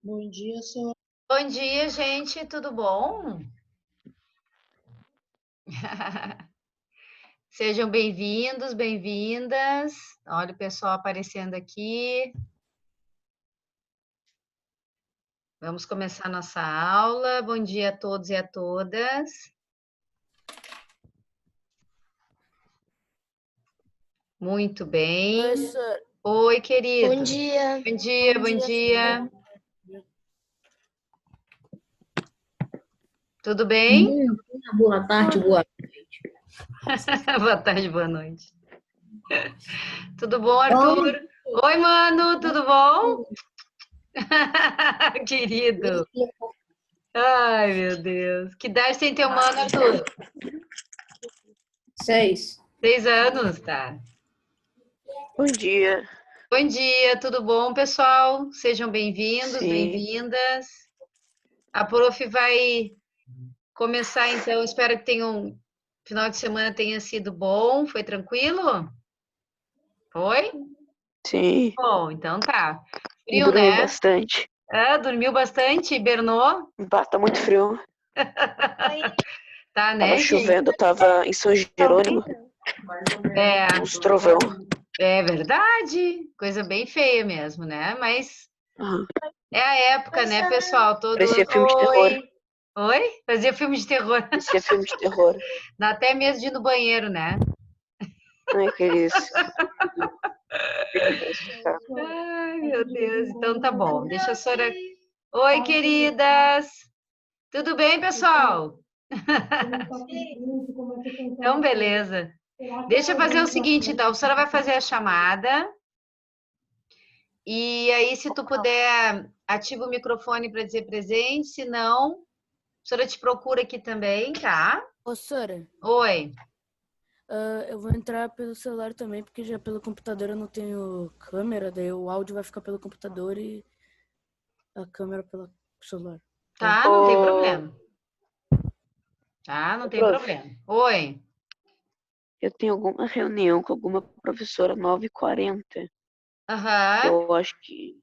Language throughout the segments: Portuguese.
Bom dia, senhor. Bom dia, gente, tudo bom? Sejam bem-vindos, bem-vindas. Olha o pessoal aparecendo aqui. Vamos começar nossa aula. Bom dia a todos e a todas. Muito bem. Professor. Oi, querido. Bom dia. Bom dia, bom dia. Tudo bem? Boa tarde, boa Boa tarde, boa noite. Tudo bom, Arthur? Oi, mano, tudo bom? Querido. Ai, meu Deus. Que idade tem teu mano, Arthur? 6. 6 anos, tá? Bom dia. Bom dia, tudo bom, pessoal? Sejam bem-vindos, Sim. bem-vindas. A prof vai começar, então. Espero que tenham final de semana tenha sido bom. Foi tranquilo? Foi? Sim. Bom, então tá. Frio, Dormi né? bastante. Ah, dormiu bastante? Hibernou? Tá muito frio. Tá, Tava né, gente? chovendo, tava em São Jerônimo. Uns trovão. É verdade. Coisa bem feia mesmo, né? Mas Aham. é a época, né, pessoal? Parecia filme de terror. Oi? Fazia filme de terror. Parecia filme de terror. Dá até medo de ir no banheiro, né? Ai, que isso. Ai, meu Deus. Então tá bom. Deixa a senhora. Oi, queridas. Tudo bem, pessoal? Então, beleza. Deixa eu fazer o seguinte, então. A senhora vai fazer a chamada. E aí, se tu puder, ativa o microfone para dizer presente. Se não, a senhora te procura aqui também, tá? Professora, Oi. eu vou entrar pelo celular também, porque já pelo computador eu não tenho câmera, daí o áudio vai ficar pelo computador e a câmera pelo celular. Tá, não tem problema. Tá, não tem prof. problema. Oi. Eu tenho alguma reunião com alguma professora 9h40. Aham. Eu acho que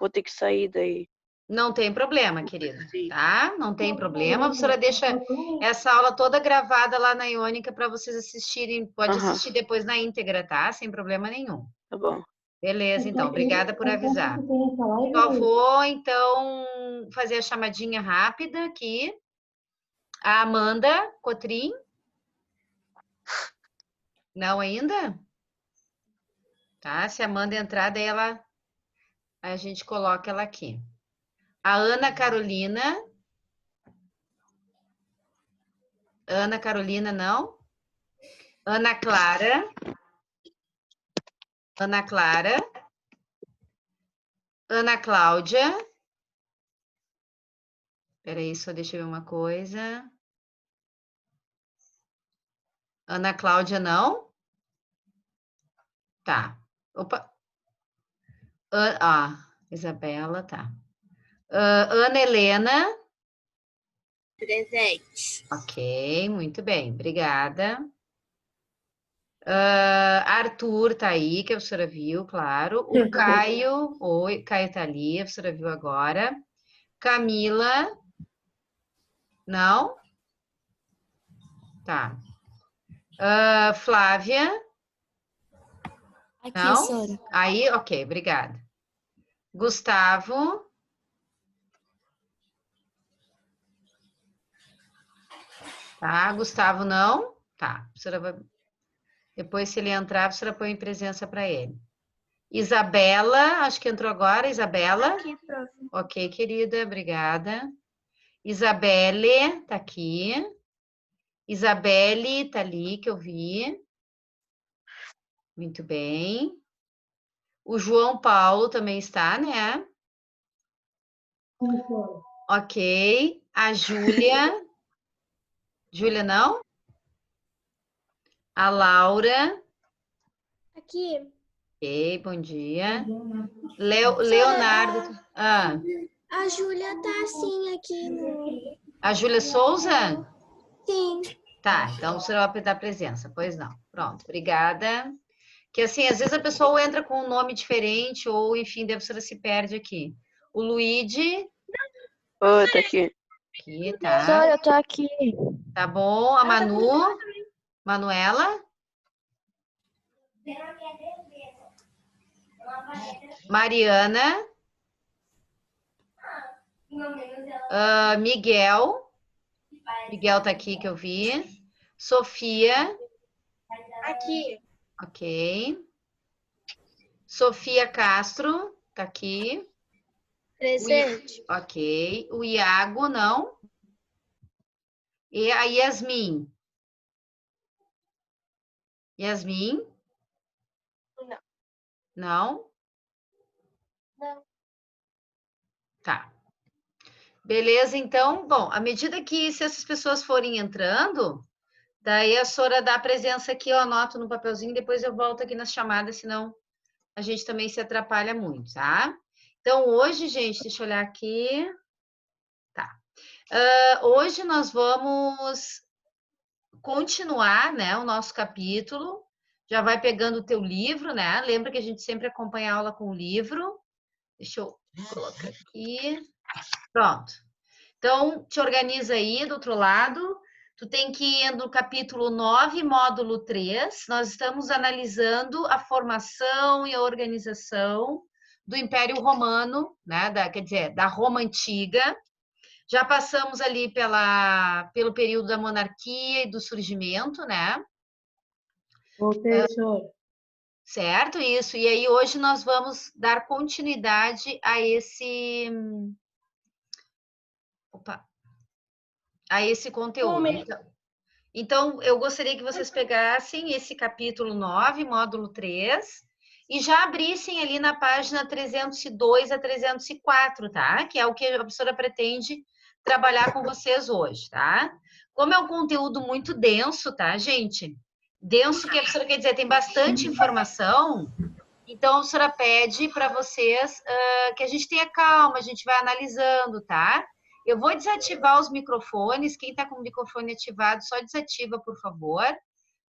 vou ter que sair daí. Não tem problema, querida, Sim. tá? Não tem problema. A senhora deixa essa aula toda gravada lá na Iônica para vocês assistirem. Pode Aham. assistir depois na íntegra, tá? Sem problema nenhum. Tá bom. Beleza, então. Obrigada por avisar. Só vou, então, fazer a chamadinha rápida aqui. A Amanda Cotrim. Não ainda? Tá? Se a Amanda entrar, daí a gente coloca ela aqui. A Ana Carolina. Ana Carolina, não? Ana Clara. Ana Clara. Ana Cláudia. Peraí, só deixa eu ver uma coisa. Ana Cláudia, não? Tá. Opa. Isabela, tá. Ana Helena. Presente. Ok, muito bem, obrigada. Arthur tá aí, que a professora viu, claro. O Caio, oi, Caio tá ali, a professora viu agora. Camila, não? Tá. Flávia, Aqui, não? senhora. Aí, ok, obrigada. Gustavo. Tá, Gustavo não? Tá, a professora vai... Depois, se ele entrar, a professora põe em presença para ele. Isabela, acho que entrou agora, Isabela. Aqui, prof. Ok, querida, obrigada. Isabelle, tá aqui. Isabelle, tá ali, que eu vi. Muito bem. O João Paulo também está, né? Ok. A Júlia. Júlia, não? A Laura. Aqui. Ok, bom dia. Leonardo. A Júlia tá assim aqui no. A Júlia Souza? Sim. Tá, então você vai apertar a presença. Pois não. Pronto, obrigada. Que assim, às vezes a pessoa entra com um nome diferente ou, enfim, a professora se perde aqui. O Luigi, Ô, tá aqui. aqui, tá. Professora, eu tô aqui. Tá bom. A Manu, Manuela. Mariana. Miguel. Miguel tá aqui que eu vi. Sofia. Aqui. Ok. Sofia Castro, tá aqui. Presente. Ok. O Iago, não. E a Yasmin. Yasmin? Não. Não? Não. Tá. Beleza, então, bom, à medida que se essas pessoas forem entrando, daí a Sora dá a presença aqui, eu anoto no papelzinho, depois eu volto aqui nas chamadas, senão a gente também se atrapalha muito, tá? Então, hoje, gente, deixa eu olhar aqui. Tá. Hoje nós vamos continuar, né, o nosso capítulo. Já vai pegando o teu livro, né? Lembra que a gente sempre acompanha a aula com o livro. Deixa eu colocar aqui. Pronto. Então, te organiza aí do outro lado. Tu tem que ir no capítulo 9, módulo 3. Nós estamos analisando a formação e a organização do Império Romano, né? Quer dizer, da Roma Antiga. Já passamos ali pelo período da monarquia e do surgimento, né? Professor, Certo? Isso. E aí, hoje nós vamos dar continuidade a esse. Opa! A esse conteúdo. Então, eu gostaria que vocês pegassem esse capítulo 9, módulo 3, e já abrissem ali na página 302 a 304, tá? Que é o que a professora pretende trabalhar com vocês hoje, tá? Como é um conteúdo muito denso, tá, gente? Denso, que a professora quer dizer, tem bastante informação, então a professora pede para vocês que a gente tenha calma, a gente vai analisando, tá? Eu vou desativar os microfones. Quem está com o microfone ativado, só desativa, por favor,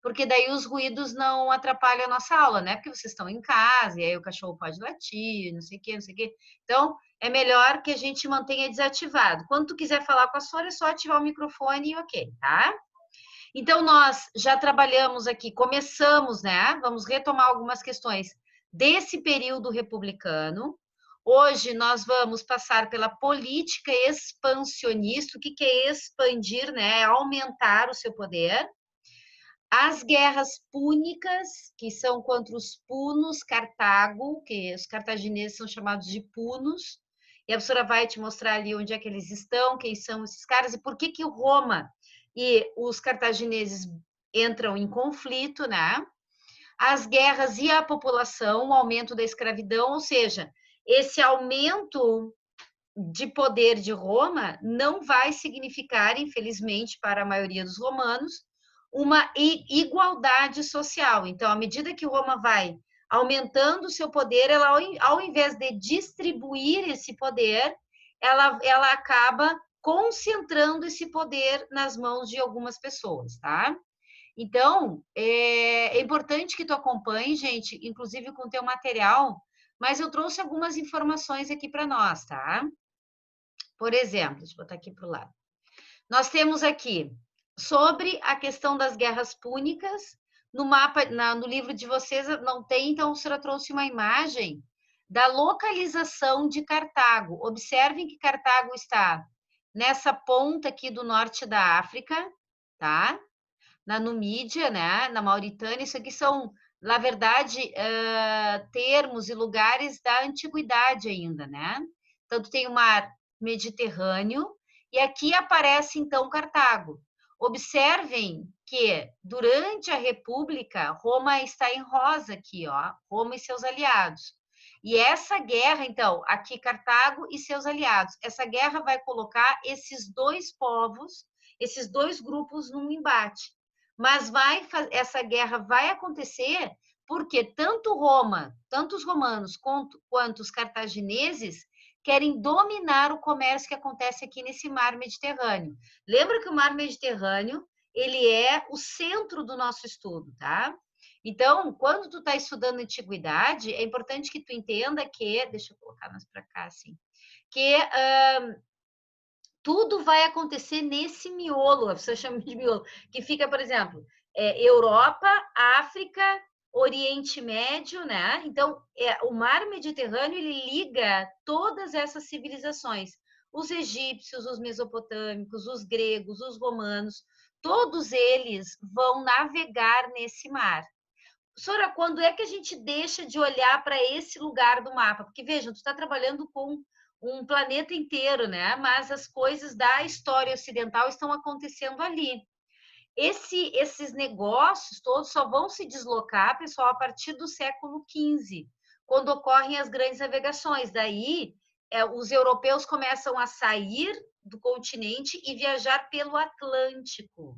porque daí os ruídos não atrapalham a nossa aula, né? Porque vocês estão em casa, e aí o cachorro pode latir, não sei o quê, não sei o quê. Então, é melhor que a gente mantenha desativado. Quando tu quiser falar com a Sora, é só ativar o microfone e ok, tá? Então, nós já trabalhamos aqui, começamos, né? Vamos retomar algumas questões desse período republicano. Hoje nós vamos passar pela política expansionista. O que é expandir, né? É aumentar o seu poder. As guerras púnicas, que são contra os punos, Cartago, que os cartagineses são chamados de punos. E a professora vai te mostrar ali onde é que eles estão, quem são esses caras e por que Roma e os cartagineses entram em conflito, né? As guerras e a população, o aumento da escravidão, ou seja, esse aumento de poder de Roma não vai significar, infelizmente, para a maioria dos romanos, uma igualdade social. Então, à medida que Roma vai aumentando o seu poder, ela, ao invés de distribuir esse poder, ela acaba concentrando esse poder nas mãos de algumas pessoas, tá? Então, é importante que tu acompanhe, gente, inclusive com o teu material, mas eu trouxe algumas informações aqui para nós, tá? Por exemplo, deixa eu botar aqui para o lado. Nós temos aqui sobre a questão das guerras púnicas. No mapa, no livro de vocês não tem, então a senhora trouxe uma imagem da localização de Cartago. Observem que Cartago está nessa ponta aqui do norte da África, tá? Na Numídia, né? Na Mauritânia. Isso aqui são, na verdade, termos e lugares da antiguidade ainda, né? Então, tu tem o mar Mediterrâneo, e aqui aparece, então, Cartago. Observem que, durante a República, Roma está em rosa aqui, ó, Roma e seus aliados. E essa guerra, então, aqui Cartago e seus aliados, essa guerra vai colocar esses dois povos, esses dois grupos num embate. Mas essa guerra vai acontecer porque tanto Roma, tanto os romanos quanto os cartagineses querem dominar o comércio que acontece aqui nesse mar Mediterrâneo. Lembra que o mar Mediterrâneo, ele é o centro do nosso estudo, tá? Então, quando tu está estudando antiguidade, é importante que tu entenda que, deixa eu colocar mais para cá, assim, que tudo vai acontecer nesse miolo, a pessoa chama de miolo, que fica, por exemplo, Europa, África, Oriente Médio, né? Então, o mar Mediterrâneo, ele liga todas essas civilizações. Os egípcios, os mesopotâmicos, os gregos, os romanos, todos eles vão navegar nesse mar. Sora, quando é que a gente deixa de olhar para esse lugar do mapa? Porque, vejam, tu está trabalhando com um planeta inteiro, né? Mas as coisas da história ocidental estão acontecendo ali. Esses negócios todos só vão se deslocar, pessoal, a partir do século XV, quando ocorrem as grandes navegações. Daí, os europeus começam a sair do continente e viajar pelo Atlântico,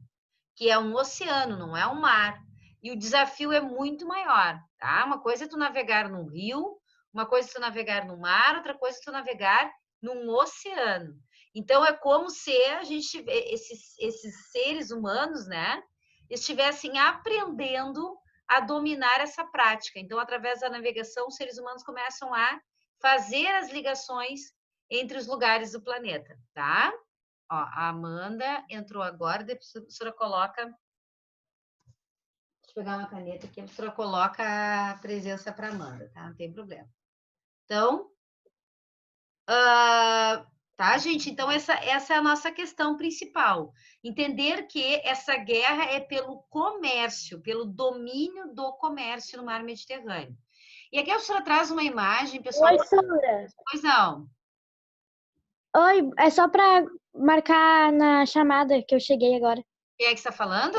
que é um oceano, não é um mar. E o desafio é muito maior, tá? Uma coisa é tu navegar num rio, uma coisa é tu navegar no mar, outra coisa é tu navegar num oceano. Então, é como se a gente, esses seres humanos, né, estivessem aprendendo a dominar essa prática. Então, através da navegação, os seres humanos começam a fazer as ligações entre os lugares do planeta, tá? Ó, a Amanda entrou agora, depois a professora coloca... Deixa eu pegar uma caneta aqui, a professora coloca a presença para a Amanda, tá? Não tem problema. Então, tá, gente? Então, essa é a nossa questão principal. Entender que essa guerra é pelo comércio, pelo domínio do comércio no mar Mediterrâneo. E aqui a professora traz uma imagem, pessoal. Oi, Sora. Pois não. Oi, é só para marcar na chamada que eu cheguei agora. Quem é que está falando?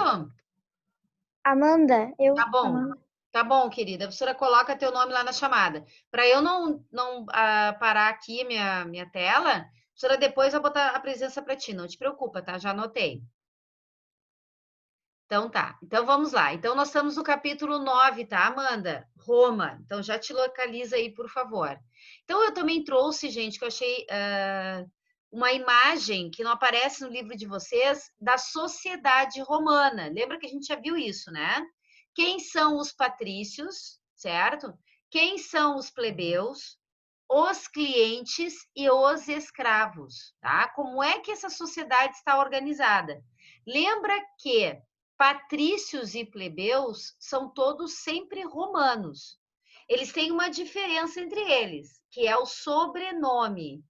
Amanda, Tá bom. Amanda. Tá bom, querida. A professora coloca teu nome lá na chamada. Para eu não parar aqui minha tela, a professora depois vai botar a presença para ti. Não te preocupa, tá? Já anotei. Então tá. Então vamos lá. Então nós estamos no capítulo 9, tá, Amanda? Roma. Então já te localiza aí, por favor. Então eu também trouxe, gente, que eu achei uma imagem que não aparece no livro de vocês da sociedade romana. Lembra que a gente já viu isso, né? Quem são os patrícios, certo? Quem são os plebeus, os clientes e os escravos, tá? Como é que essa sociedade está organizada? Lembra que patrícios e plebeus são todos sempre romanos. Eles têm uma diferença entre eles, que é o sobrenome.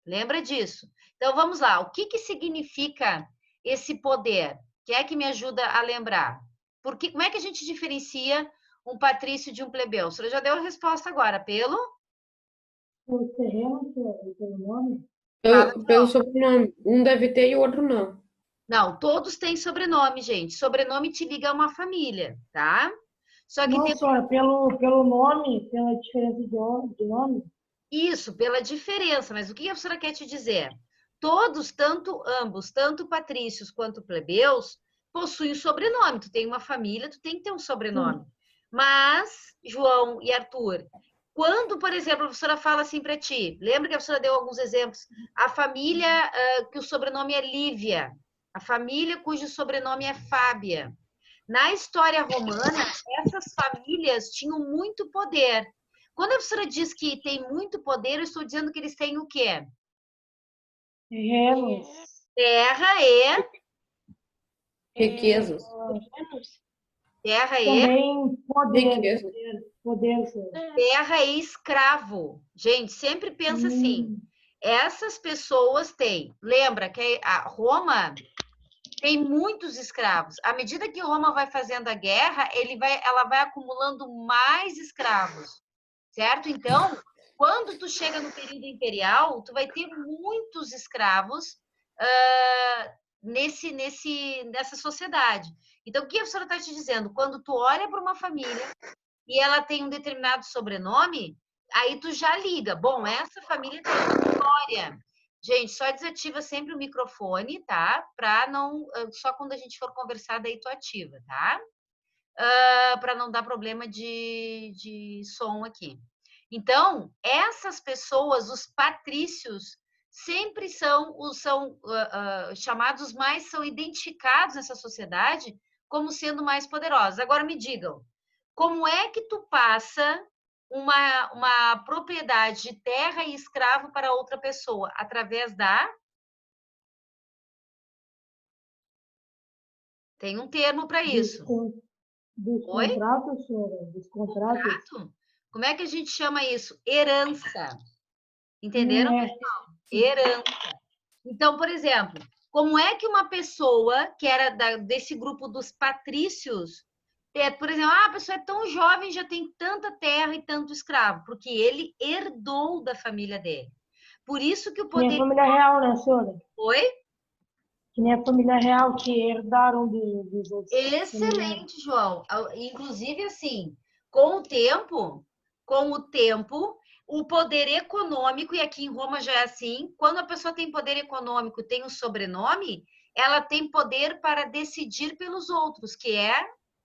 Lembra disso? Então, vamos lá. O que significa esse poder? Quem é que me ajuda a lembrar? Como é que a gente diferencia um patrício de um plebeu? Você já deu a resposta agora. Pelo terreno, pelo nome? Pelo sobrenome. Um deve ter e o outro não. Não, todos têm sobrenome, gente. Sobrenome te liga a uma família, tá? Só que Não, só pelo nome, pela diferença de nome. Isso, pela diferença. Mas o que a professora quer te dizer? Todos, ambos, tanto patrícios quanto plebeus, possuem sobrenome. Tu tem uma família, tu tem que ter um sobrenome. Mas, João e Arthur, quando, por exemplo, a professora fala assim para ti, lembra que a professora deu alguns exemplos? A família que o sobrenome é Lívia, a família cujo sobrenome é Fábia. Na história romana, essas famílias tinham muito poder. Quando a professora diz que tem muito poder, eu estou dizendo que eles têm o quê? Terrenos. Terra e... Riquezas. Terra e... Também Riquezas. poder. Terra e escravo. Gente, sempre pensa assim. Essas pessoas têm... Lembra que a Roma tem muitos escravos. À medida que Roma vai fazendo a guerra, ela vai acumulando mais escravos. Certo? Então, quando tu chega no período imperial, tu vai ter muitos escravos nessa sociedade. Então, o que a professora está te dizendo? Quando tu olha para uma família e ela tem um determinado sobrenome, aí tu já liga. Bom, essa família tem uma história. Gente, só desativa sempre o microfone, tá? Para não... Só quando a gente for conversar, daí tu ativa, tá? Para não dar problema de som aqui. Então, essas pessoas, os patrícios, sempre são chamados são identificados nessa sociedade como sendo mais poderosos. Agora me digam, como é que tu passa uma propriedade de terra e escravo para outra pessoa? Através da... Tem um termo para isso. Dos Oi? contratos, senhora? Dos contratos? Contrato? Como é que a gente chama isso? Herança. Entenderam? É. Herança. Então, por exemplo, como é que uma pessoa que era desse grupo dos patrícios, por exemplo, a pessoa é tão jovem, já tem tanta terra e tanto escravo, porque ele herdou da família dele. Por isso que o Que nem a poder... família real, né, senhora? Oi? Que nem a família real que herdaram dos outros. Excelente, João. Inclusive, assim, com o tempo, o poder econômico, e aqui em Roma já é assim, quando a pessoa tem poder econômico, tem um sobrenome, ela tem poder para decidir pelos outros, que é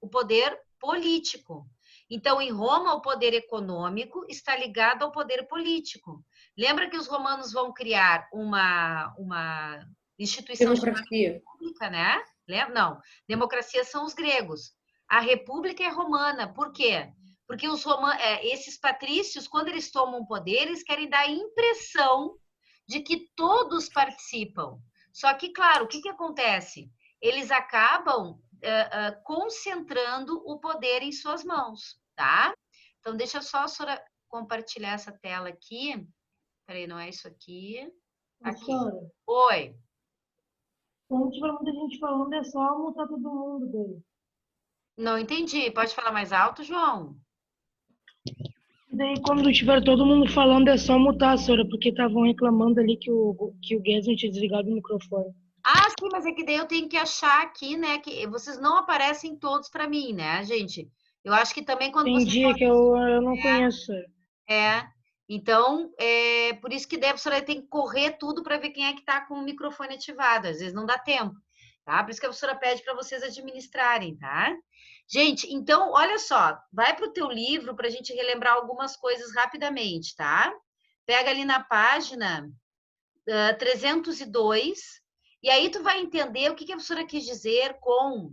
o poder político. Então, em Roma, o poder econômico está ligado ao poder político. Lembra que os romanos vão criar uma instituição chamada Democracia. república, né? Não, democracia são os gregos. A república é romana. Por quê? Porque esses patrícios, quando eles tomam poder, eles querem dar a impressão de que todos participam. Só que, claro, o que acontece? Eles acabam concentrando o poder em suas mãos, tá? Então, deixa só a senhora compartilhar essa tela aqui. Peraí, não é isso aqui. Aqui. Senhora, Oi. quando tiver muita gente falando, é só multar todo mundo daí. Não entendi. Pode falar mais alto, João? E daí, quando tiver todo mundo falando, é só mutar, senhora, porque estavam reclamando ali que o Guedes não tinha desligado o microfone. Ah, sim, mas é que daí eu tenho que achar aqui, né? Que vocês não aparecem todos para mim, né, gente? Eu acho que também quando Tem vocês dia que eu não conheço, senhora. Então, por isso que a professora tem que correr tudo para ver quem é que está com o microfone ativado. Às vezes não dá tempo, tá? Por isso que a professora pede para vocês administrarem, tá? Gente, então, olha só, vai para o teu livro para a gente relembrar algumas coisas rapidamente, tá? Pega ali na página 302, e aí tu vai entender o que a professora quis dizer com...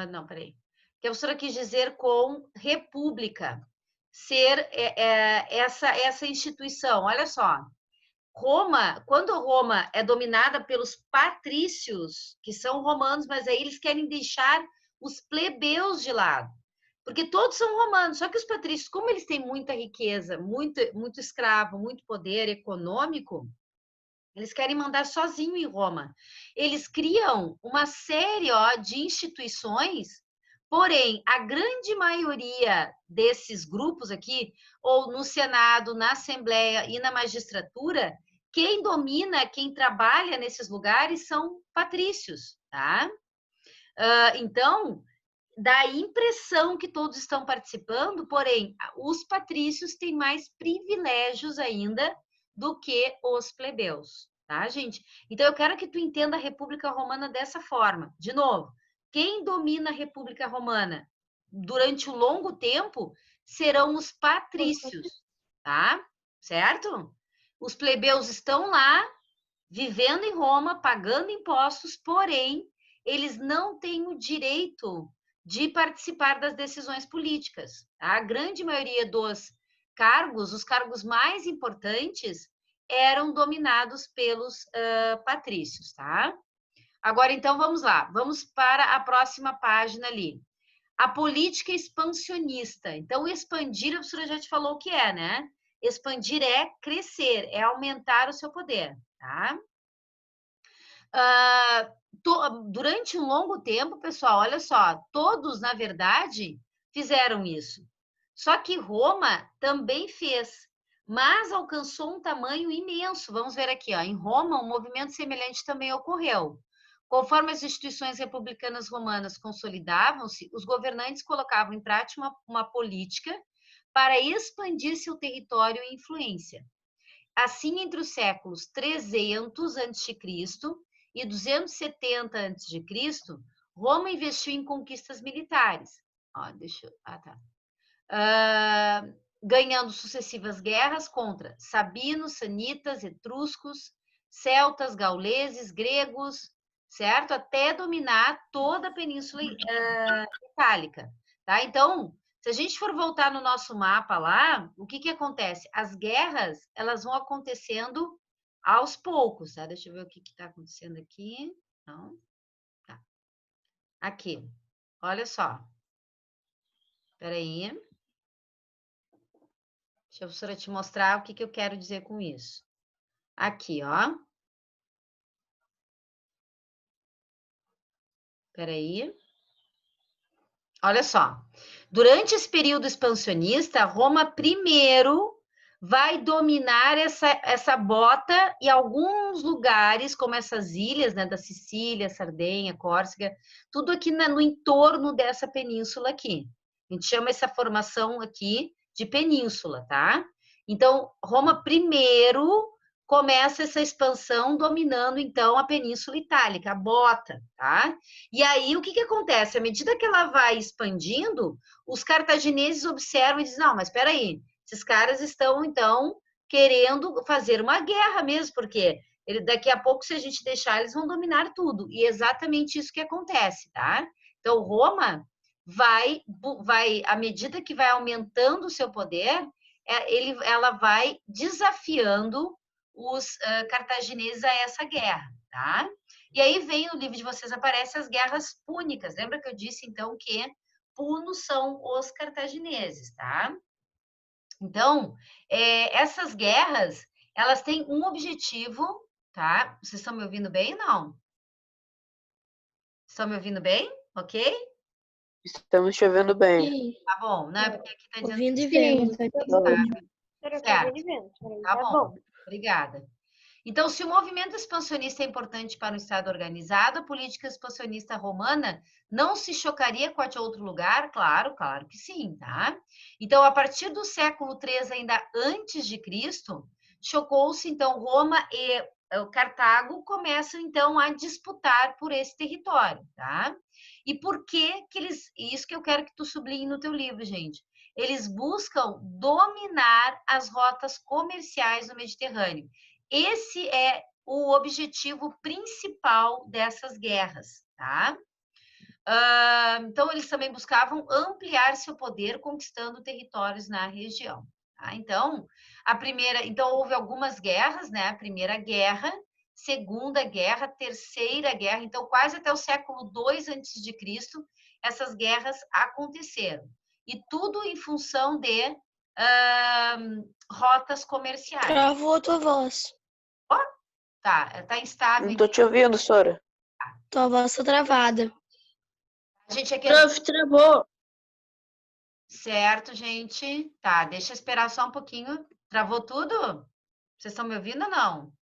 não, peraí. O que a professora quis dizer com república. Ser essa instituição. Olha só, quando Roma é dominada pelos patrícios, que são romanos, mas aí eles querem deixar os plebeus de lado, porque todos são romanos, só que os patrícios, como eles têm muita riqueza, muito escravo, muito poder econômico, eles querem mandar sozinho em Roma. Eles criam uma série de instituições. Porém, a grande maioria desses grupos aqui, ou no Senado, na Assembleia e na magistratura, quem domina, quem trabalha nesses lugares são patrícios, tá? Então, dá a impressão que todos estão participando, porém, os patrícios têm mais privilégios ainda do que os plebeus, tá, gente? Então, eu quero que tu entenda a República Romana dessa forma. De novo, quem domina a República Romana durante um longo tempo serão os patrícios, tá? Certo? Os plebeus estão lá, vivendo em Roma, pagando impostos, porém, eles não têm o direito de participar das decisões políticas. Tá? A grande maioria dos cargos, os cargos mais importantes, eram dominados pelos patrícios, tá? Agora, então, vamos lá. Vamos para a próxima página ali. A política expansionista. Então, expandir, a professora já te falou o que é, né? Expandir é crescer, é aumentar o seu poder, tá? Durante um longo tempo, pessoal, olha só, todos, na verdade, fizeram isso. Só que Roma também fez, mas alcançou um tamanho imenso. Vamos ver aqui, ó. Em Roma, um movimento semelhante também ocorreu. Conforme as instituições republicanas romanas consolidavam-se, os governantes colocavam em prática uma política para expandir seu território e influência. Assim, entre os séculos 300 a.C. e 270 a.C., Roma investiu em conquistas militares. Ganhando sucessivas guerras contra sabinos, sanitas, etruscos, celtas, gauleses, gregos, certo? Até dominar toda a Península Itálica. tá? Então, se a gente for voltar no nosso mapa lá, o que que acontece? As guerras, elas vão acontecendo aos poucos, tá? Deixa eu ver o que que tá acontecendo aqui. Não. Tá. Aqui. Olha só. Espera aí. Deixa a professora te mostrar o que que eu quero dizer com isso. Aqui, ó. Espera aí. Olha só. Durante esse período expansionista, Roma primeiro vai dominar essa bota e alguns lugares, como essas ilhas, né, da Sicília, Sardenha, Córcega, tudo aqui no entorno dessa península aqui. A gente chama essa formação aqui de península, tá? Então, Roma primeiro começa essa expansão dominando, então, a Península Itálica, a bota, tá? E aí, o que que acontece? À medida que ela vai expandindo, os cartagineses observam e dizem, não, mas espera aí, esses caras estão, então, querendo fazer uma guerra mesmo, porque daqui a pouco, se a gente deixar, eles vão dominar tudo. E é exatamente isso que acontece, tá? Então, Roma vai à medida que vai aumentando o seu poder, ela vai desafiando os cartagineses a essa guerra, tá? E aí vem no livro de vocês, aparecem as guerras púnicas. Lembra que eu disse, então, que punos são os cartagineses, tá? Então, essas guerras, elas têm um objetivo, tá? Vocês estão me ouvindo bem ou não? Estão me ouvindo bem? Ok? Estamos te ouvindo bem. Sim, Tá bom, né? Porque aqui tá dizendo ouvindo e que vendo. tá bom. Obrigada. Então, se o movimento expansionista é importante para um Estado organizado, a política expansionista romana não se chocaria com a de outro lugar? Claro, claro que sim, tá? Então, a partir do século III, ainda antes de Cristo, chocou-se, então, Roma e Cartago começam, então, a disputar por esse território, tá? E por que que eles... Isso que eu quero que tu sublinhe no teu livro, gente. Eles buscam dominar as rotas comerciais do Mediterrâneo. Esse é o objetivo principal dessas guerras, tá? Então, eles também buscavam ampliar seu poder, conquistando territórios na região. Tá? Então, houve algumas guerras, né? A Primeira Guerra, Segunda Guerra, Terceira Guerra. Então, quase até o século II a.C., essas guerras aconteceram. E tudo em função de rotas comerciais. Travou a tua voz. Tá instável. Não tô te ouvindo, Sora. Tua voz tá travada. A gente aqui... travou. Certo, gente. Tá, deixa eu esperar só um pouquinho. Travou tudo? Vocês estão me ouvindo ou não?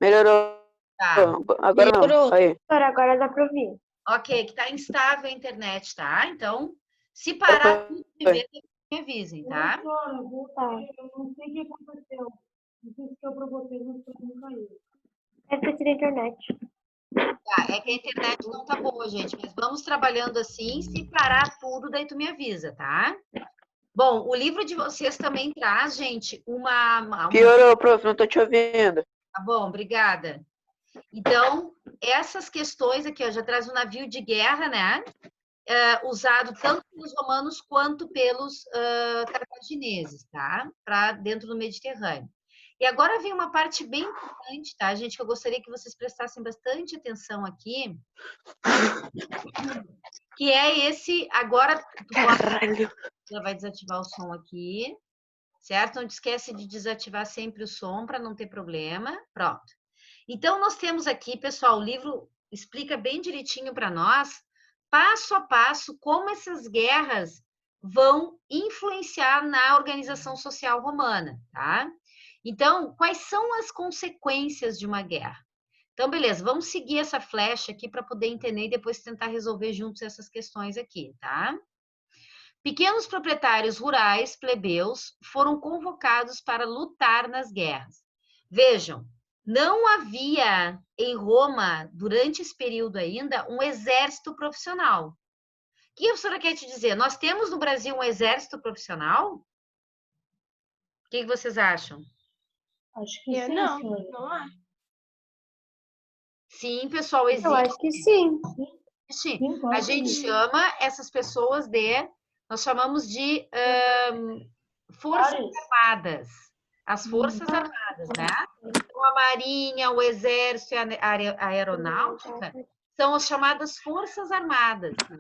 Melhorou. Tá. Agora não. Aí. Agora dá para ouvir. Ok, que tá instável a internet, tá? Então, se parar tudo primeiro, me avisem, tá? Eu não sei o que aconteceu. Não sei se foi para vocês, mas para mim caiu. Deve ter sido a internet. Tá, é que a internet não tá boa, gente, mas vamos trabalhando assim. Se parar tudo, daí tu me avisa, tá? Bom, o livro de vocês também traz, gente, uma... Piorou, prof, não tô te ouvindo. Tá bom, obrigada. Então, essas questões aqui, ó, já traz um navio de guerra, né? Usado tanto pelos romanos quanto pelos cartagineses, tá? Para dentro do Mediterrâneo. E agora vem uma parte bem importante, tá, gente? Que eu gostaria que vocês prestassem bastante atenção aqui. Que é esse... Agora, já vai desativar o som aqui. Certo? Não te esquece de desativar sempre o som para não ter problema. Pronto. Então, nós temos aqui, pessoal, o livro explica bem direitinho para nós, passo a passo, como essas guerras vão influenciar na organização social romana, tá? Então, quais são as consequências de uma guerra? Então, beleza, vamos seguir essa flecha aqui para poder entender e depois tentar resolver juntos essas questões aqui, tá? Pequenos proprietários rurais, plebeus, foram convocados para lutar nas guerras. Vejam, não havia em Roma, durante esse período ainda, um exército profissional. O que a professora quer te dizer? Nós temos no Brasil um exército profissional? O que vocês acham? Acho que sim, Não, senhora. não há. Sim, pessoal, existe. Eu acho que sim. Sim, Sim, a claro. gente chama essas pessoas nós chamamos de forças Várias. armadas. As forças armadas, né? Então, a Marinha, o Exército e a Aeronáutica são as chamadas forças armadas, né?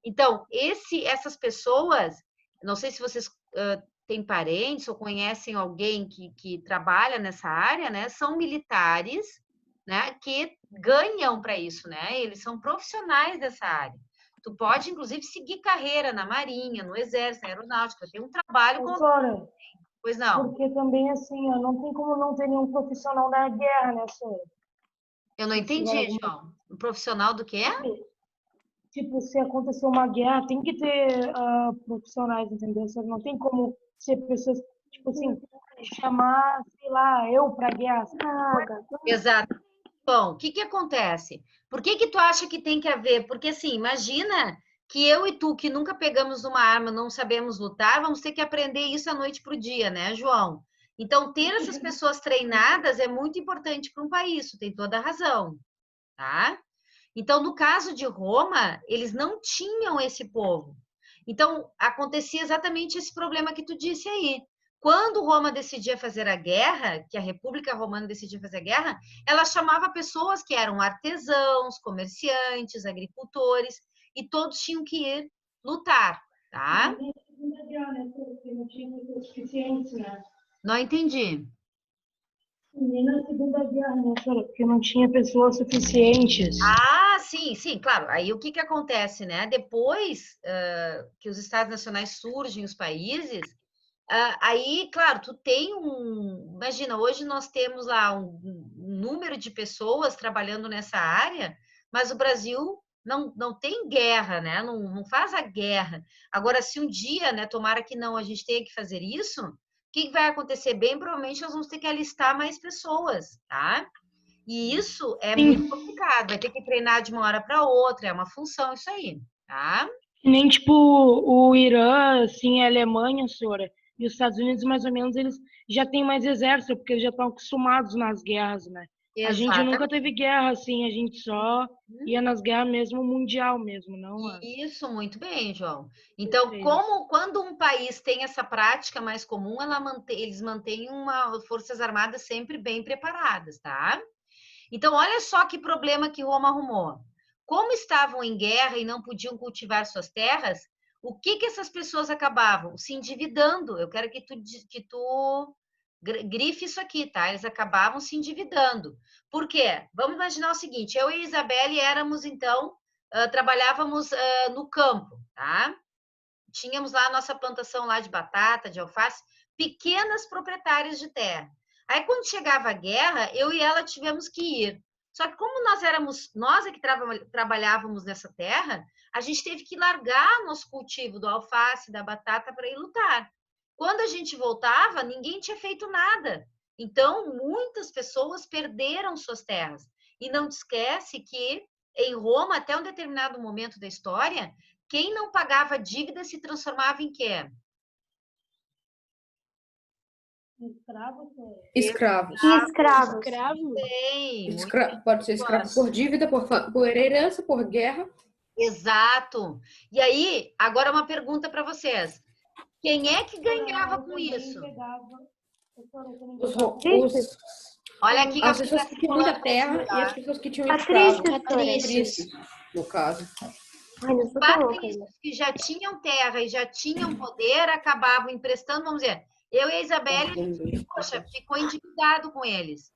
Então, essas pessoas, não sei se vocês têm parentes ou conhecem alguém que trabalha nessa área, né? São militares, né? Que ganham para isso, né? Eles são profissionais dessa área. Tu pode, inclusive, seguir carreira na Marinha, no Exército, na Aeronáutica, tem um trabalho com... Professora, Pois não, porque também, assim, ó, não tem como não ter nenhum profissional da guerra, né, senhora? eu não Se tiver entendi, alguma... João. Um profissional do quê? Tipo, se acontecer uma guerra, tem que ter profissionais, entendeu? Só que não tem como ser pessoas, tipo assim, chamar, sei lá, eu pra guerra. Exato. Bom, o que acontece? Por que tu acha que tem que haver? Porque assim, imagina que eu e tu, que nunca pegamos uma arma, não sabemos lutar, vamos ter que aprender isso da noite para o dia, né, João? Então, ter essas pessoas treinadas é muito importante para um país, tu tem toda a razão, tá? Então, no caso de Roma, eles não tinham esse povo. Então, acontecia exatamente esse problema que tu disse aí. Quando Roma decidia fazer a guerra, que a República Romana decidia fazer a guerra, ela chamava pessoas que eram artesãos, comerciantes, agricultores, e todos tinham que ir lutar, tá? Não tinha pessoas suficientes, né? Não entendi. Nem na Segunda Guerra, né, senhora? Porque não tinha pessoas suficientes. Ah, sim, sim, claro. Aí o que acontece, né? Depois que os estados nacionais surgem, os países, aí, claro, tu tem imagina, hoje nós temos lá um número de pessoas trabalhando nessa área, mas o Brasil não tem guerra, né? Não faz a guerra. Agora, se um dia, né, tomara que não, a gente tenha que fazer isso, o que vai acontecer? Bem, provavelmente nós vamos ter que alistar mais pessoas, tá? E isso é muito complicado, vai ter que treinar de uma hora para outra, é uma função isso aí, tá? Que nem, tipo, o Irã, assim, a Alemanha, senhora, e os Estados Unidos, mais ou menos, eles já têm mais exército, porque eles já estão acostumados nas guerras, né? A gente nunca teve guerra, assim, a gente só ia nas guerras mesmo, mundial mesmo, não? Isso, muito bem, João. Então, quando um país tem essa prática mais comum, eles mantêm forças armadas sempre bem preparadas, tá? Então, olha só que problema que Roma arrumou. Como estavam em guerra e não podiam cultivar suas terras, o que essas pessoas acabavam? Se endividando. Eu quero que tu grife isso aqui, tá? Eles acabavam se endividando. Por quê? Vamos imaginar o seguinte, eu e a Isabelle éramos, então, trabalhávamos no campo, tá? Tínhamos lá a nossa plantação lá de batata, de alface, pequenas proprietárias de terra. Aí, quando chegava a guerra, eu e ela tivemos que ir. Só que como nós é que trabalhávamos nessa terra, a gente teve que largar nosso cultivo do alface, da batata para ir lutar. Quando a gente voltava, ninguém tinha feito nada. Então, muitas pessoas perderam suas terras. E não te esquece que em Roma, até um determinado momento da história, quem não pagava dívida se transformava em quê? Escravos. Bem, Pode ser escravo por dívida, por herança, por guerra. exato. E aí, agora uma pergunta para vocês. Quem é que ganhava com isso? Olha aqui, As pessoas que tinham muita terra e as pessoas que tinham escravos. Patrícios, no caso. Patrícios que já tinham terra e já tinham poder acabavam emprestando, vamos dizer, eu e a Isabelle, poxa, ficou endividado com eles.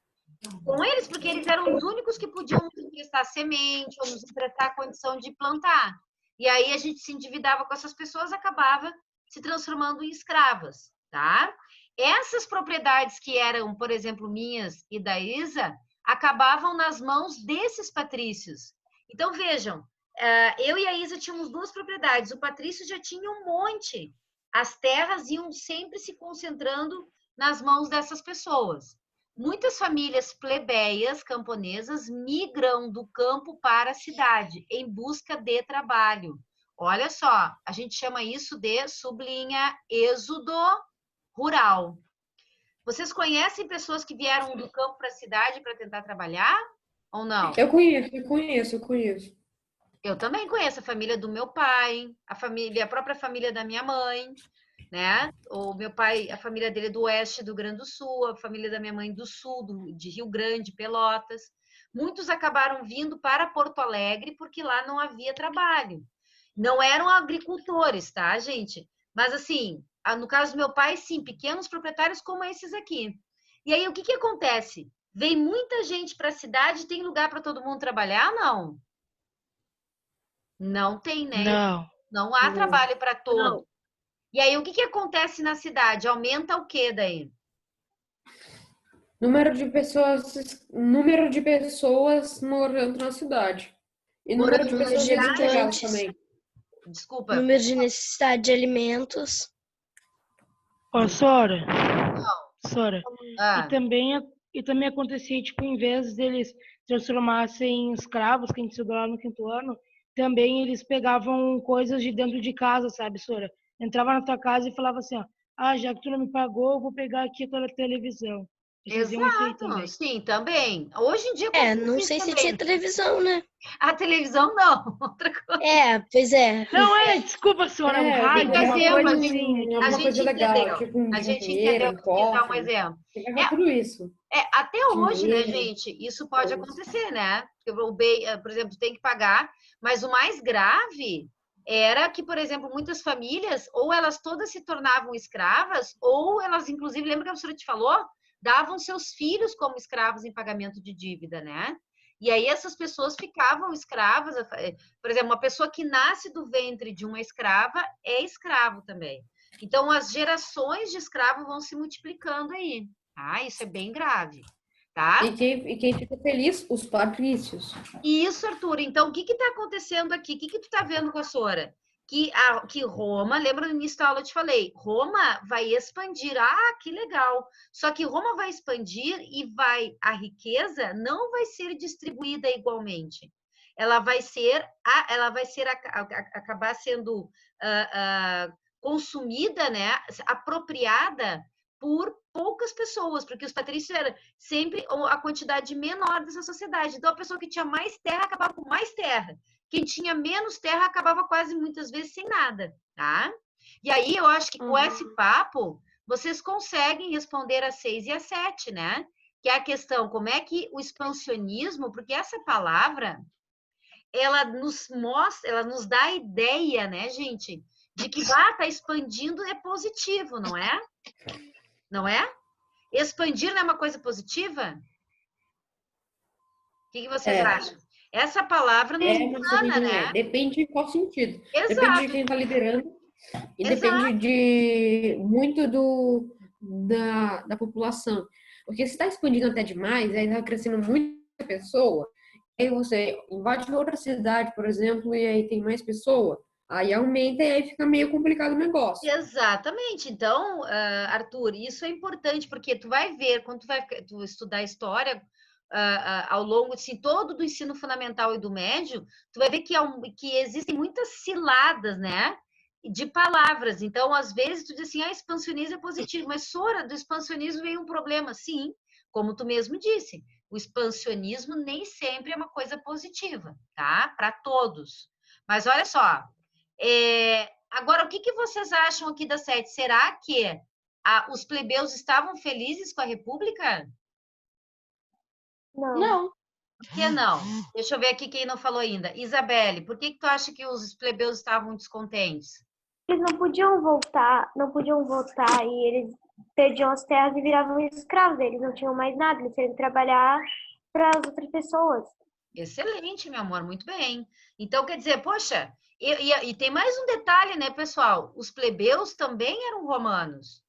Com eles, porque eles eram os únicos que podiam nos emprestar semente ou nos emprestar a condição de plantar. E aí a gente se endividava com essas pessoas, acabava se transformando em escravas, tá? Essas propriedades que eram, por exemplo, minhas e da Isa, acabavam nas mãos desses patrícios. Então, vejam, eu e a Isa tínhamos 2 propriedades, o Patrício já tinha um monte. As terras iam sempre se concentrando nas mãos dessas pessoas. Muitas famílias plebeias camponesas migram do campo para a cidade em busca de trabalho. Olha só, a gente chama isso de, sublinha, êxodo rural. Vocês conhecem pessoas que vieram do campo para a cidade para tentar trabalhar ou não? Eu conheço. Eu também conheço a família do meu pai, a própria família da minha mãe, né? O meu pai, a família dele é do oeste do Rio Grande do Sul, a família da minha mãe do sul, de Rio Grande, Pelotas. Muitos acabaram vindo para Porto Alegre porque lá não havia trabalho. Não eram agricultores, tá, gente? Mas assim, no caso do meu pai, sim, pequenos proprietários como esses aqui. E aí, o que acontece? Vem muita gente para a cidade, tem lugar para todo mundo trabalhar? Não. Não tem, né? Não. Não há trabalho para todos. Não. E aí, o que acontece na cidade? Aumenta o quê daí? Número de pessoas morando na cidade. E número de Morando pessoas na desempregadas cidade. também. Desculpa. Número de necessidade de alimentos. Ó, Sora. Sora. Ah, E também acontecia, tipo, em vez deles transformassem em escravos, que a gente estudou lá no 5º ano, também eles pegavam coisas de dentro de casa, sabe, Sora? Entrava na tua casa e falava assim, ó, já que tu não me pagou, eu vou pegar aqui a tua televisão. Eles faziam isso aí exato. também. Sim, também. Hoje em dia acontece Não isso sei se também. tinha televisão, né? A televisão não, outra coisa. Pois é. Não, desculpa, Sora, o rádio, uma Entendeu, coisa mas assim. a Uma gente coisa legal, entendeu. tipo um A gente dinheiro, entendeu um que tu quis dar um cofre. exemplo. Pegava tudo isso. Até hoje, né, Dinheiro. gente? Isso pode acontecer, né? Por exemplo, tem que pagar, mas o mais grave era que, por exemplo, muitas famílias, ou elas todas se tornavam escravas, ou elas, inclusive, lembra que a professora te falou? Davam seus filhos como escravos em pagamento de dívida, né? E aí essas pessoas ficavam escravas. Por exemplo, uma pessoa que nasce do ventre de uma escrava é escravo também. Então, as gerações de escravos vão se multiplicando aí. Isso é bem grave, tá? E quem fica feliz? Os patrícios. Isso, Arthur. Então, o que está acontecendo aqui? O que tu está vendo com a Sora? Que Roma, lembra no início da aula eu te falei, Roma vai expandir. Que legal. Só que Roma vai expandir e a riqueza não vai ser distribuída igualmente. Ela vai acabar sendo consumida, né? Apropriada por poucas pessoas, porque os patrícios eram sempre a quantidade menor dessa sociedade. Então, a pessoa que tinha mais terra acabava com mais terra. Quem tinha menos terra acabava quase muitas vezes sem nada, tá? E aí, eu acho que com esse papo, vocês conseguem responder a 6 e a 7, né? Que é a questão, como é que o expansionismo, porque essa palavra, ela nos mostra, ela nos dá a ideia, né, gente, de que tá expandindo é positivo, não é? Não é? Expandir não é uma coisa positiva? O que vocês acham? Essa palavra nos engana, né? Depende de qual sentido. Exato. Depende de quem está liderando. E depende muito da população. Porque se está expandindo até demais, aí está crescendo muita pessoa, aí você invade outra cidade, por exemplo, e aí tem mais pessoa, aí aumenta e aí fica meio complicado o negócio. Exatamente. Então, Arthur, isso é importante, porque tu vai ver, quando tu estudar história, ao longo assim, todo do ensino fundamental e do médio, tu vai ver que existem muitas ciladas, né? De palavras. Então, às vezes, tu diz assim, expansionismo é positivo, mas, Sora, do expansionismo vem um problema. Sim, como tu mesmo disse, o expansionismo nem sempre é uma coisa positiva, tá? Para todos. Mas olha só, agora, o que vocês acham aqui da 7? Será que os plebeus estavam felizes com a República? Não. Por que não? Deixa eu ver aqui quem não falou ainda. Isabelle, por que tu acha que os plebeus estavam descontentes? Eles não podiam votar e eles perdiam as terras e viravam escravos. Eles não tinham mais nada, eles tinham que trabalhar para as outras pessoas. Excelente, meu amor, muito bem. Então, quer dizer, poxa, e tem mais um detalhe, né, pessoal? Os plebeus também eram romanos.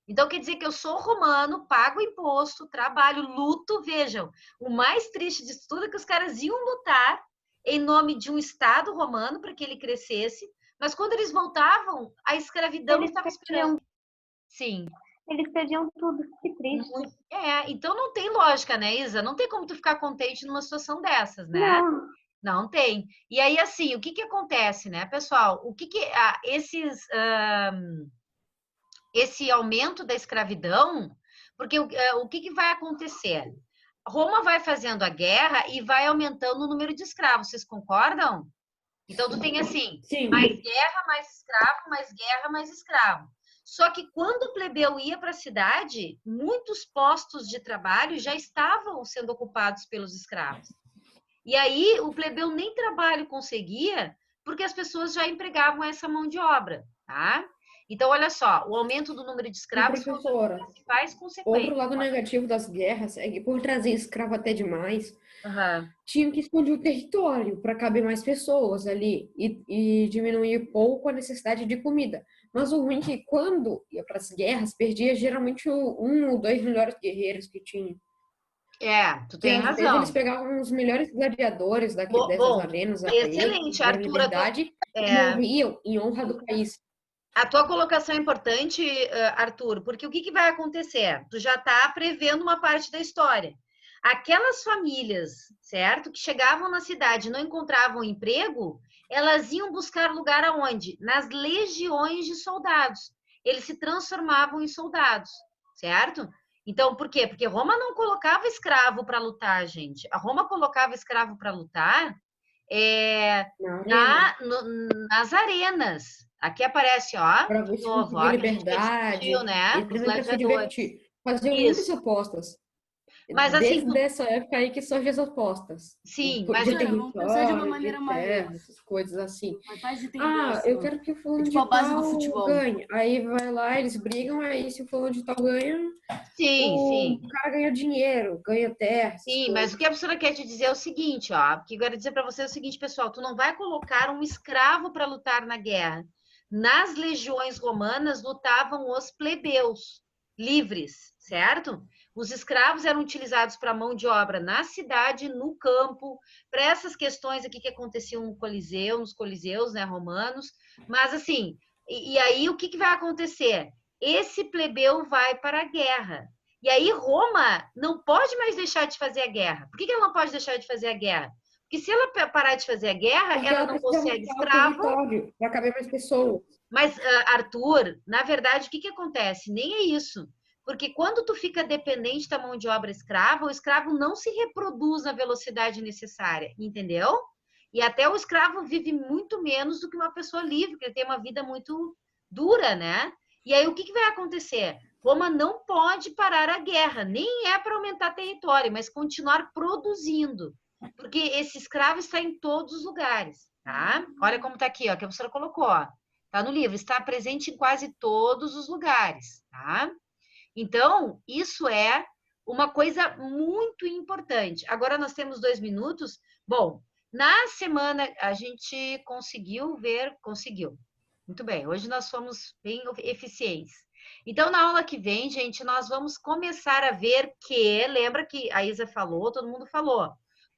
Então, quer dizer que eu sou romano, pago imposto, trabalho, luto. Vejam, o mais triste disso tudo é que os caras iam lutar em nome de um Estado romano para que ele crescesse, mas quando eles voltavam, a escravidão estava esperando. Sim. Eles perdiam tudo, que triste. Então não tem lógica, né, Isa? Não tem como tu ficar contente numa situação dessas, né? Não tem. E aí, assim, o que acontece, né, pessoal? Esse aumento da escravidão, porque o que vai acontecer? Roma vai fazendo a guerra e vai aumentando o número de escravos, vocês concordam? Então, tu tem assim, Sim. mais guerra, mais escravo, mais guerra, mais escravo. Só que quando o plebeu ia para a cidade, muitos postos de trabalho já estavam sendo ocupados pelos escravos. E aí o plebeu nem trabalho conseguia, porque as pessoas já empregavam essa mão de obra, tá? Então, olha só, o aumento do número de escravos foi uma Professora, das principais outro consequências. lado negativo das guerras é que por trazer escravo até demais, Aham. tinham que expandir o território para caber mais pessoas ali e diminuir pouco a necessidade de comida. Mas o ruim é que quando ia para as guerras, perdia geralmente um ou dois melhores guerreiros que tinham. Tu Que tem às vezes razão. eles pegavam os melhores gladiadores dessas Bom, arenas aí, excelente, da Arthur. liberdade, e morriam em honra do país. A tua colocação é importante, Arthur, porque o que vai acontecer? Tu já está prevendo uma parte da história. Aquelas famílias, certo, que chegavam na cidade e não encontravam emprego, elas iam buscar lugar aonde? Nas legiões de soldados. Eles se transformavam em soldados, certo? Então, por quê? Porque Roma não colocava escravo para lutar, gente. A Roma colocava escravo para lutar nas arenas. Aqui aparece, ó, Para de ver se novo, conseguia ó, que a gente liberdade, discutiu, né? e Os também para se gladiadores. divertir. Faziam Isso. muitas apostas. Mas assim, Desde essa época aí que surgem as apostas. sim, De mas vamos pensar de uma território, maneira de mais terra, essas coisas assim. faz entender Eu quero que o fulano tipo de a base do tal futebol. ganhe. Aí vai lá, eles brigam, aí se o fulano de tal ganha, sim. o cara ganha dinheiro, ganha terra, essas Sim, mas coisas. o que a professora quer te dizer é o seguinte, ó, que eu quero dizer para você é o seguinte, pessoal, tu não vai colocar um escravo para lutar na guerra. Nas legiões romanas lutavam os plebeus livres, certo? Os escravos eram utilizados para mão de obra na cidade, no campo, para essas questões aqui que aconteciam no Coliseu, nos coliseus, né, romanos. Mas assim, e aí o que vai acontecer? Esse plebeu vai para a guerra. E aí Roma não pode mais deixar de fazer a guerra. Por que ela não pode deixar de fazer a guerra? Porque se ela parar de fazer a guerra, Porque ela ela não precisa consegue aumentar o escravo. território para caber mais pessoas. Mas, Arthur, na verdade, o que acontece? Nem é isso. Porque quando tu fica dependente da mão de obra escrava, o escravo não se reproduz na velocidade necessária, entendeu? E até o escravo vive muito menos do que uma pessoa livre, porque ele tem uma vida muito dura, né? E aí o que vai acontecer? Roma não pode parar a guerra, nem é para aumentar território, mas continuar produzindo. Porque esse escravo está em todos os lugares, tá? Olha como está aqui, ó, que a professora colocou, ó. Tá no livro, está presente em quase todos os lugares, tá? Então, isso é uma coisa muito importante. Agora nós temos 2 minutos. Bom, na semana a gente conseguiu. Muito bem, hoje nós fomos bem eficientes. Então, na aula que vem, gente, nós vamos começar a ver que, lembra que a Isa falou, todo mundo falou,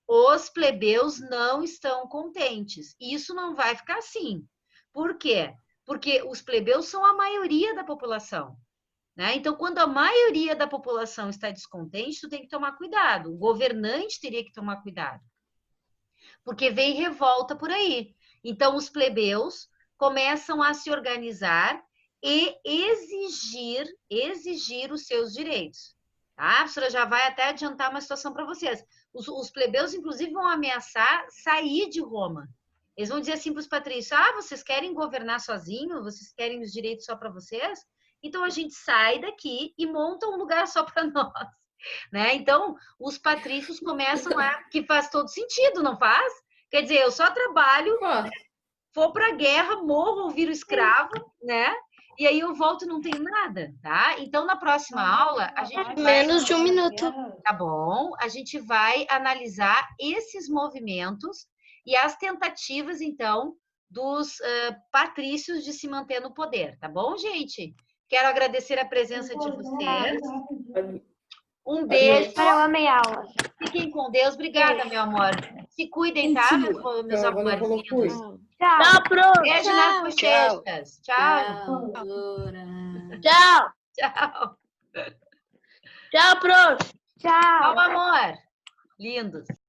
os plebeus não estão contentes. Isso não vai ficar assim. Por quê? Porque os plebeus são a maioria da população. Né? Então, quando a maioria da população está descontente, tu tem que tomar cuidado. O governante teria que tomar cuidado. Porque vem revolta por aí. Então, os plebeus começam a se organizar e exigir os seus direitos. Tá? A professora já vai até adiantar uma situação para vocês. Os plebeus, inclusive, vão ameaçar sair de Roma. Eles vão dizer assim para os patrícios, vocês querem governar sozinhos? Vocês querem os direitos só para vocês? Então, a gente sai daqui e monta um lugar só para nós. Né? Então, os patrícios começam que faz todo sentido, não faz? Quer dizer, eu só trabalho, vou para a guerra, morro ou viro escravo, né? E aí eu volto e não tenho nada, tá? Então, na próxima aula, a gente vai... Menos de 1 minuto. Tá bom? A gente vai analisar esses movimentos e as tentativas, então, dos patrícios de se manter no poder, tá bom, gente? Quero agradecer a presença de vocês. Um beijo. Eu amei a aula. Fiquem com Deus. Obrigada, meu amor. Se cuidem, tá, meus amorzinhos? Tchau, Pro. Beijo nas bochechas. Tchau. Tchau. Tchau. Tchau, Pro. Tchau. Tchau, amor. Lindos.